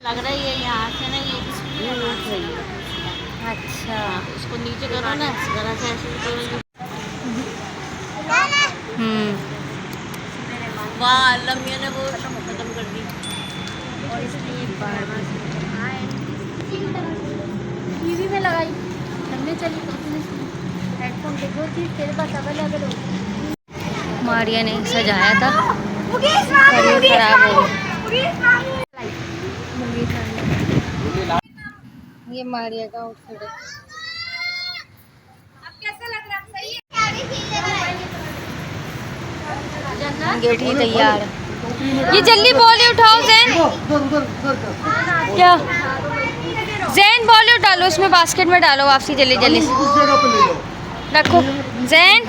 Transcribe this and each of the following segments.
लग रहा है ये यहाँ से ना ये स्पीड रही है। अच्छा इसको नीचे करो ना, जरा सा ऐसे करो। वाह लम्बिया ने वो खत्म कर दी। और इसने ये टीवी में लगाई, हमने चली हेडफोन देखो चीज तेरे पास अवेलेबल हो। मारिया ने सजाया था और ये खराब हो गया। ये मारिया का आउटफिट है। अब कैसा लग रहा है? सही है। गेट ही तैयार है। ये जल्दी बॉल उठाओ जैन। क्या जैन बॉल डालो उसमें, बास्केट में डालो वापसी जल्दी जल्दी रखो जैन।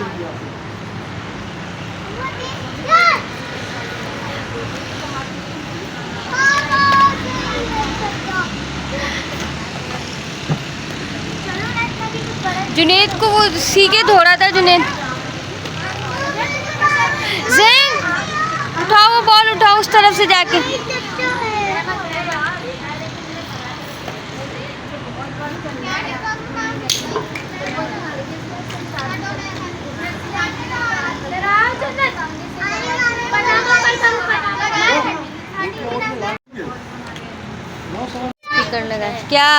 जुनेद को वो सीखे धो रहा था जुनेद। जैन उठाओ वो बॉल उठाओ उस तरफ से जाके। स्पीकर लगा क्या?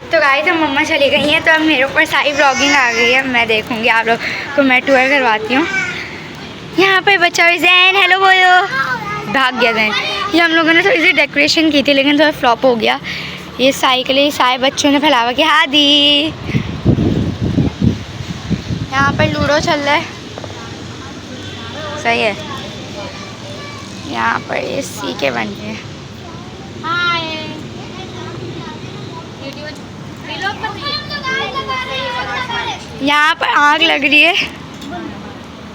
तो गाइस हम मम्मा चली गई हैं, तो अब मेरे ऊपर सारी ब्लॉगिंग आ गई है। मैं देखूंगी आप लोग को, मैं टूर करवाती हूँ। यहाँ पे बच्चा जैन हेलो बोलो, भाग गया जैन। ये हम लोगों ने थोड़ी सी डेकोरेशन की थी लेकिन थोड़ा फ्लॉप हो गया। ये साइकिल ही सारे बच्चों ने फैलावा कि हाँ दी। यहाँ पर लूडो चल रहा है, सही है। यहाँ पर ये सीके बन रहे हैं। यहाँ पर आग लग रही है।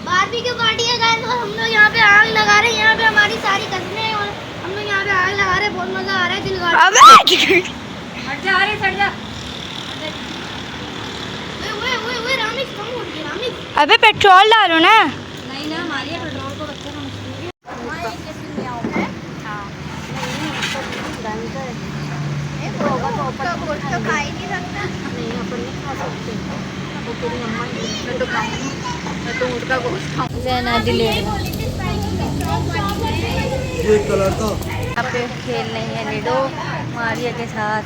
बारबी की पार्टी है गाइस, और हम लोग यहाँ पे आग लगा रहे हैं। यहाँ पे हमारी सारी कज़िनें हैं और हम लोग यहाँ पे आग लगा रहे हैं। बहुत मजा आ रहा है दिल का। अबे रामिक कम हो गई रामिक। अबे पेट्रोल डालो ना। नहीं ना हमारी पेट्रोल को रखो हम तो खा ही नहीं सकता। नहीं अपन नहीं खा सकते, वो तेरी मम्मा मैं तो खाऊंगी, मैं तो ऊँट का गोश्त खाऊंगी। जैन आदि ले ये कलर तो यहाँ पे खेल रही है लूडो मारिया के साथ।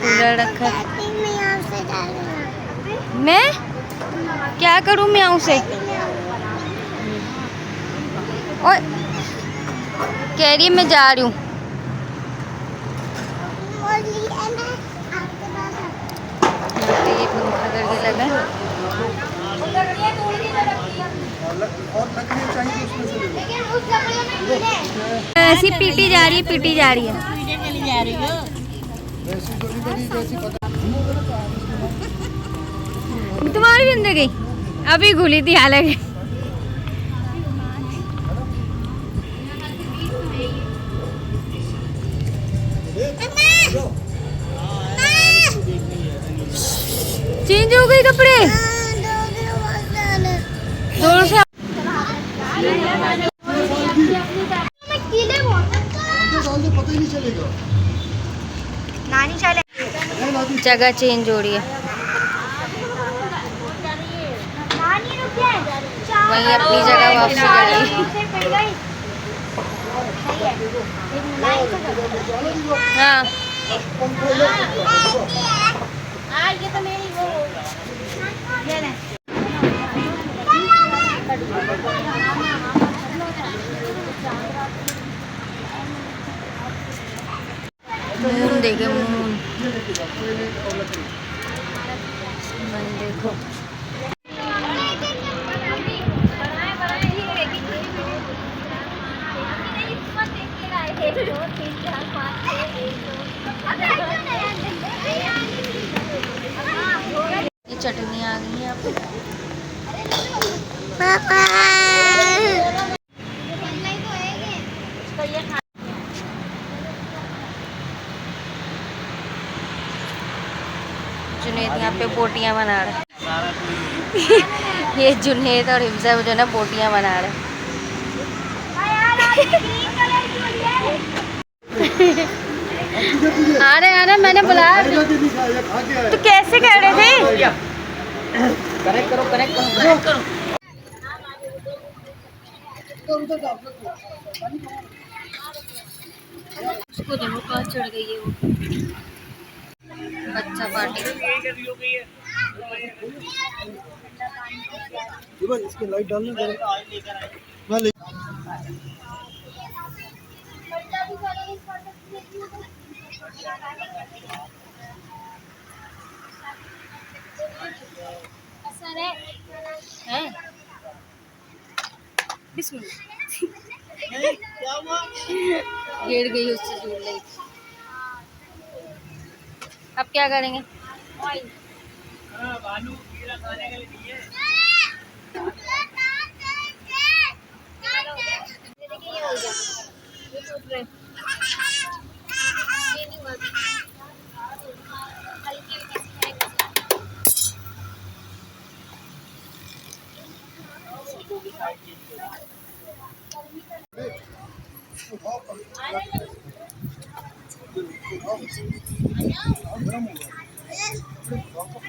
कूलर रखा मैं क्या करूँ म्याऊं से? और कह रही है मैं जा रही हूँ। ये पंखा करके लगा और लकड़ी चाहिए उसमें से ले लो। ऐसी पीटी जा रही है, पीटी जा रही है। के लिए जा रही हो? वैसी जो भी करी जैसी पता तुम्हारी भी अंदर गई, अभी घुली थी हालांकि। चेंज हो गई कपड़े जोर से। पता ही नहीं चलेगा। नानी चले, जगह चेंज हो रही है। वही अपनी जगह वापसी करेगी। हाँ ये तो मेरी वो मून देखे मून देखो। ये चटनी आ गई है यहाँ पे। जुनैद यहाँ पे बोटियाँ बना रहे हैं। ये जुनैद और हिफ्जा जो है ना बोटियाँ बना रहे हैं। आ रहे मैंने बुलाया। तो कैसे कर रहे थे? कनेक्ट करो। उसको देखो कहाँ चढ़ गई है वो बच्चा पार्टी। इसके लाइट डालना मैं ले हैं? बिस्मिल्लाह। गिर गई उससे दूर नहीं। अब क्या करेंगे?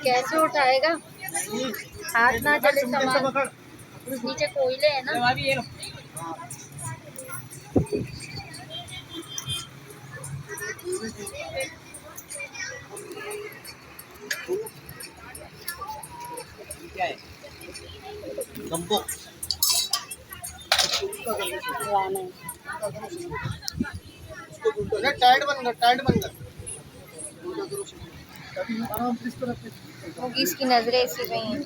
कैसे उठाएगा? हाथ ना चले सामान। नीचे कोयले है ना। क्या है गंबो टाइट बन गया आराम से इस तरह से इसकी नजरें ऐसी गई हैं।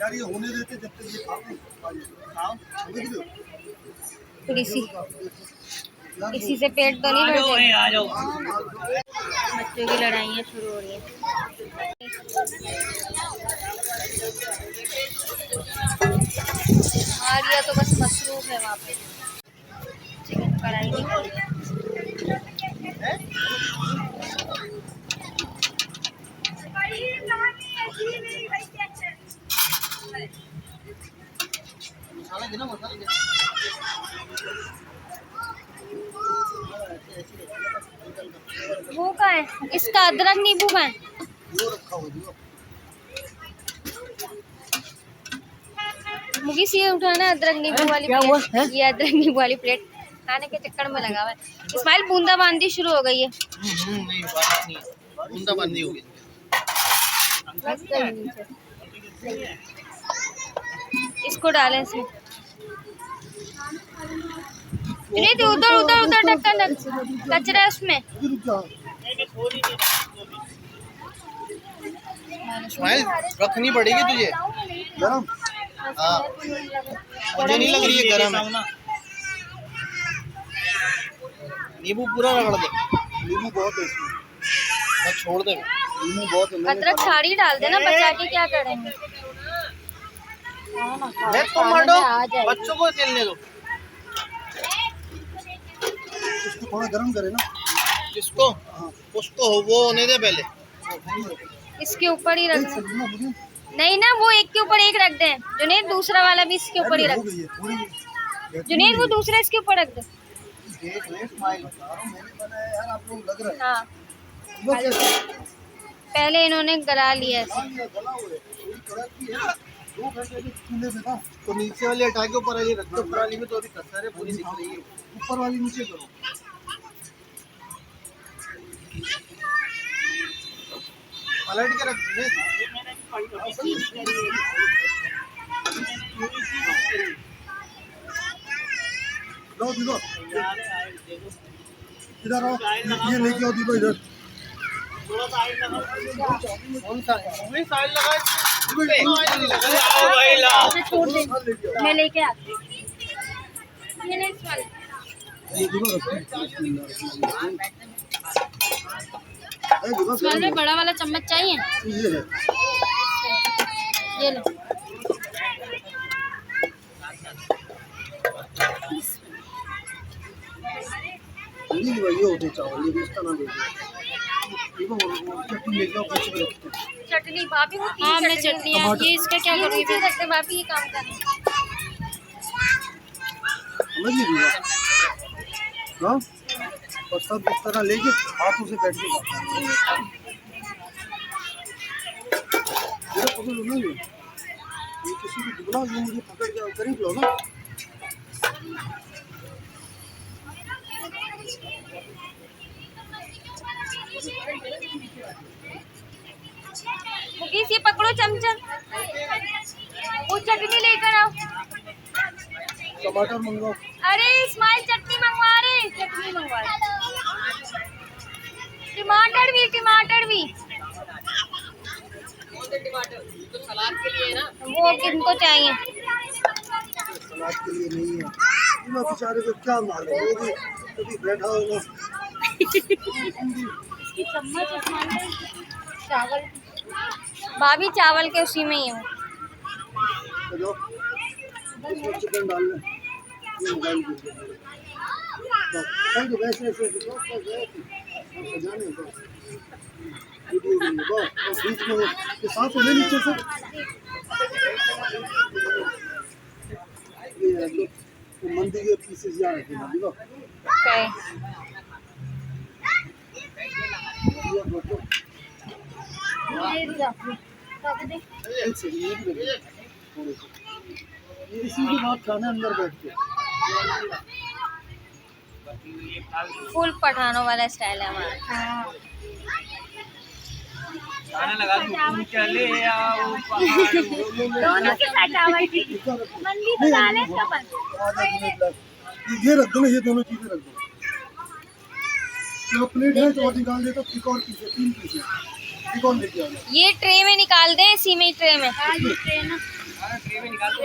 यार ये होने देते जब तक ये खाते फिर इसी से पेट तो नहीं भरते। आ जाओ। बच्चों की लड़ाइयाँ शुरू हो रही हैं। आरिया तो बस मसरूफ है वहाँ पे। चिकन कढ़ाई नहीं खोल रही। वो का है इसका अदरक नींबू का है। मुझे ये उठाना अदरक नींबू वाली प्लेट। ये अदरक नींबू वाली प्लेट खाने के चक्कर में लगा हुआ है। इस्माइल बूंदाबांदी शुरू हो गई है। नहीं बूंदाबांदी हो गई। इसको डालें इसमें। उधर उधर उधर ढक्कन कचरा है उसमें। स्माइल रखनी पड़ेगी तुझे गरम। हाँ मुझे नहीं लग रही है गरम है। नींबू पूरा रगड़ दे। नींबू बहुत है इसमें बस छोड़ दे। नींबू बहुत है। अदरक साड़ी डाल देना बचा के क्या करेंगे। तो मारो बच्चों को खेलने दो। इसको थोड़ा गरम करे ना। इसको उसको वो होने दे पहले। इसके ऊपर ही रख दे। नहीं ना वो एक के ऊपर एक रख दे। जुनैद दूसरा वाला भी इसके ऊपर ही रख दे। जुनैद वो दूसरा इसके ऊपर रख दे। हाँ पहले इन्होंने गला लिया है। तो नीचे वाली हटा के ऊपर वाली रख दो। ऊपर वाली में तो अभी कसर है पूरी दिख रही है। ऊपर वाली नीचे करो। पलट के रख दे। लो दिलो इधर आओ। ये लेके आओ दिलो इधर। कौन सा है? साइड लगा। छोड़ दे मैं लेके आती हूँ। ये नहीं वाला। इसमें बड़ा वाला चम्मच चाहिए। ये ले। ये वही होते चावल, ये इसका नाम है। देखो चटनी ले जाओ, कुछ भी रखते हैं। चटनी भाभी होती है। हाँ मैं चटनी है। ये इसका क्या करूँ? ये रखते भाभी, ये काम करना। समझ लीजिए हाँ, और सब इस तरह लेके हाथों से बैठ के पकड़ लो ना, ये किसी को दुबला ये मुझे पकड़ के करीब लो ना। मुकेश ये पकड़ो चमचा, वो चटनी लेकर आओ। टमाटर मंगवाओ। अरे इस्माइल चटनी मंगवा रहे, चटनी मंगवा रहे। टमाटर भी तो सलाद के लिए ना, वो किनको चाहिए? सलाद के लिए नहीं है, इतना बेचारे को क्या मालूम, वो भी कभी बैठा होगा। इसकी चम्मच चावल, भाभी चावल के उसी में ही हूँ। चलो इसमें चिकन डालना, ये मोबाइल तो वैसे ऐसे सजाने को वीडियो में और बीच में ये साफ होने नीचे से ये तो मंदी के पीसेस यार रखना देखो। ओके ये देखो एक से ये भी देखो, ये इसी के बाद खाना अंदर बैठ के फुल पठानों वाला स्टाइल है हमारा। खाना लगा दूं चले आओ पहाड़ों दोनों के साथ चावल की मंदी तो डाले इसका बन। ये रख दो ना, ये दोनों चीजें रख दो। तो प्लेट है तो निकाल दे, तो एक और पीस है, 3 पीस है, एक और लेके आ जाओ। ये ट्रे में निकाल दें, इसी में ट्रे में। ट्रे में निकाल दो,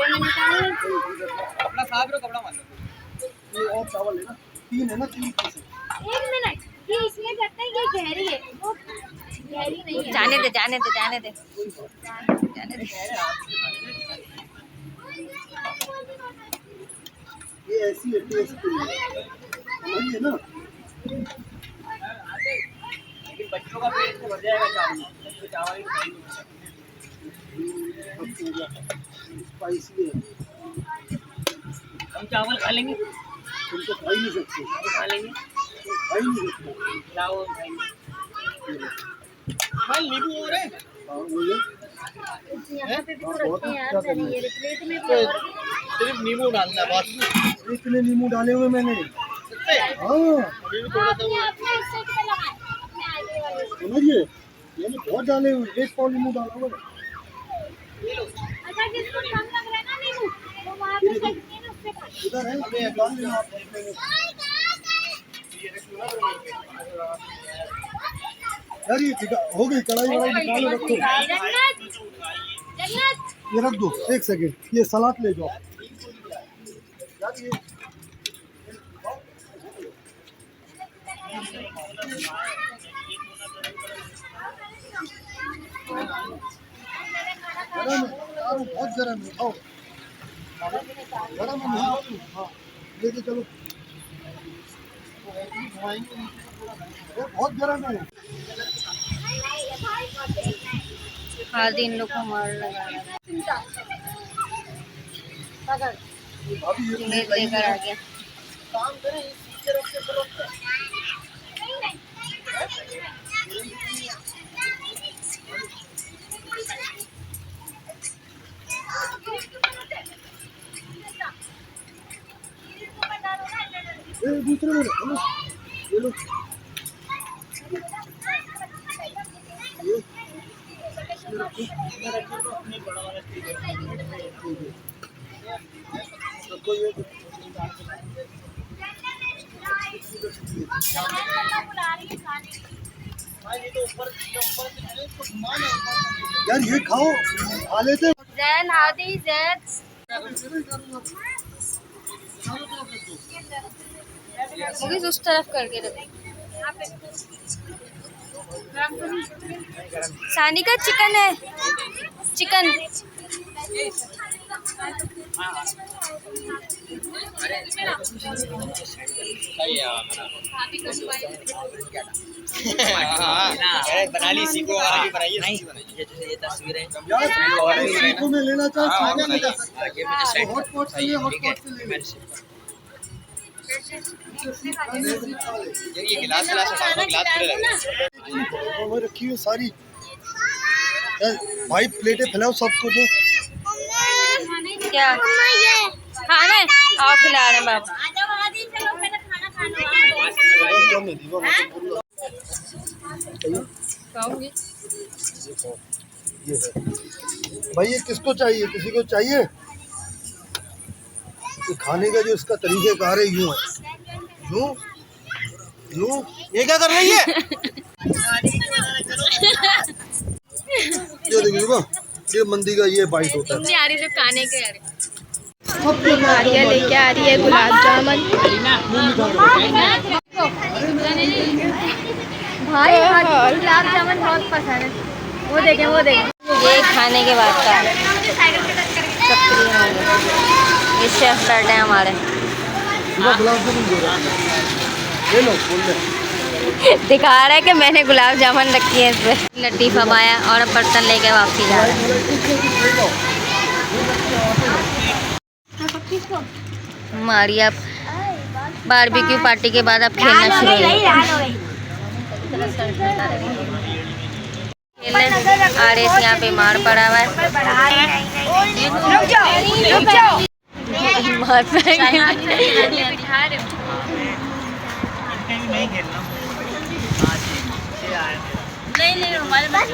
अपना साफ रो कपड़ा मान लो। ये और चावल है ना, 3 है ना, 3 पीस है। 1 मिनट, ये इसलिए कहते हैं ये गहरी है, वो गहरी नहीं है। जाने दे जाने दे जाने दे जाने दे। ये ऐसी है टेस्ट के लिए, समझिए ना। लेकिन बच्चों का पेट तो भर जाएगा चावल, तो चावल स्पाइसी है, हम चावल खा लेंगे, तुम तो खा ही नहीं सकते, खा लेंगे, खा ही नहीं सकते। लाओ खाएंगे। भाई नींबू और है, हाँ वो ये यहाँ पे भी तो बहुत रखे हैं अच्छा यार, करना ये प्लेट में भी और सिर्फ नींबू डालना है बस। इतने नींबू डाले हुए मैंने। हाँ अभी भी थोड़ा सा वो है। अपने इस साइड पे लगाएं, अपने आगे वाले। समझिए, मैंने बहुत डाले हुए, 1 पाव नींबू डाला हुआ है। अच्छा जिसको कम लग रहा है ना नींबू, तो वहाँ पे सकते हैं ना, उससे खा। इधर है, अबे डाल देना आप अपने में। यार ये हो गई, कढ़ाई वढ़ाई निकालो, रखो। जन्नत जन्नत ये रख दो, 1 सेकंड, ये सलाद ले जाओ यार। ये गरम है यार, बहुत गरम है, खाओ। गरम है, हाँ लेके चलो, बहुत गरम है। हाल इन लोग को मार लगा अभी ये लेकर आ गया। काम करें, इसके रख के फिर दूसरे में रखो ना, ये लो, ये रखो, रखो ये यार, ये खाओ, खा लेते। जैन हादी जैद मुझे उस तरफ करके रख। सानी का चिकन है, चिकन बना ली, इसी को आगे बनाइए। नहीं, ये तस्वीरें यार इसी को मैं लेना चाहूँ, सामने में जा सकता है। हॉटपॉट से ले, हॉटपॉट से ले। ये गिलास गिलास हटाओ, गिलास पूरे लग रहे हैं। वो रखी हुई सारी भाई, प्लेटें फैलाओ सबको दो। क्या खाना है? आओ खिला रहे हैं बाबू। क्या मैं दीवा मतलब बोल रहा खाऊंगी। ये है भाई, ये किसको चाहिए? किसी को चाहिए? ये खाने का जो इसका तरीक़ेकार है यूं है, यूं यूं। ये क्या कर रही है? ये देखिए, ये मंदी का ये बाइट होता है। तुमने आ रही जो खाने के आ रही। मारिया लेके आ रही है गुलाब जामुन। भाई गुलाब जामुन बहुत पसंद है। वो देखें, वो देखें। ये खाने के बाद का ये शेफ बैठे हैं हमारे। गुलाब जामुन दे रहा है, ले लो, बोल ले। दिखा रहा है कि मैंने गुलाब जामुन रखी है इसमें। लतीफ़ा आया और अब बर्तन लेके वापसी जा रहा है। मारिया बारबेक्यू पार्टी के बाद अब खेलना शुरू है। खेलने आरेस यहाँ पे मार पड़ा हुआ है। नहीं हमारे बच्चे